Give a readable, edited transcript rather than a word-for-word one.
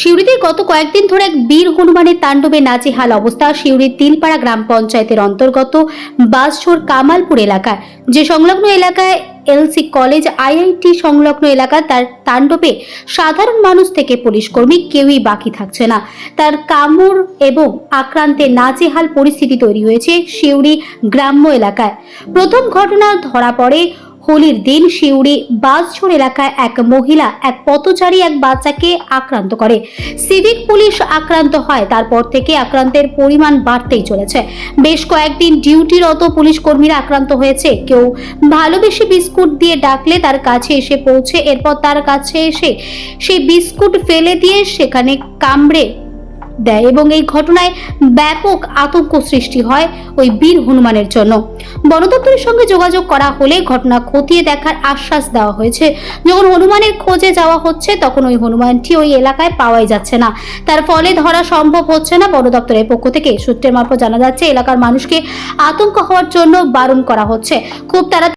সিউড়িতে গত কয়েকদিন ধরে এক বীর হনুমানের তাণ্ডবে নাজেহাল অবস্থা। সিউড়ির তিলপাড়া গ্রাম পঞ্চায়েতের অন্তর্গত বাসঝোর কামালপুর এলাকায়, যে সংলগ্ন এলাকায় এলসি কলেজ, আইআইটি সংলগ্ন এলাকা, তার তাণ্ডবে সাধারণ মানুষ থেকে পুলিশ কর্মী কেউই বাকি থাকছে না। তার কামড় এবং আক্রান্তে নাজেহাল পরিস্থিতি তৈরি হয়েছে সিউড়ি গ্রাম্য এলাকায়। প্রথম ঘটনা ধরা পড়ে হোলির দিন। সিউড়ি বাসঝোর এলাকায় এক মহিলা এক পথচারী এক বাচ্চাকে আক্রান্ত করে। সিভিক পুলিশ আক্রান্ত হয়। তারপর থেকে আক্রান্তের পরিমাণ বাড়তেই চলেছে। বেশ কয়েকদিন ডিউটিরত পুলিশ কর্মীরা আক্রান্ত হয়েছে। কেউ ভালোবেসে বিস্কুট দিয়ে ডাকলে তার কাছে এসে পৌঁছে, এরপর তার কাছে এসে সেই বিস্কুট ফেলে দিয়ে সেখানে কামড়ে দেয় এবং এই ঘটনায় ব্যাপক আতঙ্ক সৃষ্টি হয় ওই বীর হনুমানের জন্য। বন দপ্তরের সঙ্গে যোগাযোগ করা হলে ঘটনা খতিয়ে দেখার আশ্বাস দেওয়া হয়েছে। যখন হনুমানের খোঁজে যাওয়া হচ্ছে তখন ওই হনুমানটি ওই এলাকায় পাওয়াই যাচ্ছে না। তার ফলে ধরা সম্ভব হচ্ছে না। বন দপ্তরের পক্ষ থেকে সূত্রের মারফত জানা যাচ্ছে, এলাকার মানুষকে আতঙ্ক হওয়ার জন্য বারণ করা হচ্ছে। খুব তাড়াতাড়ি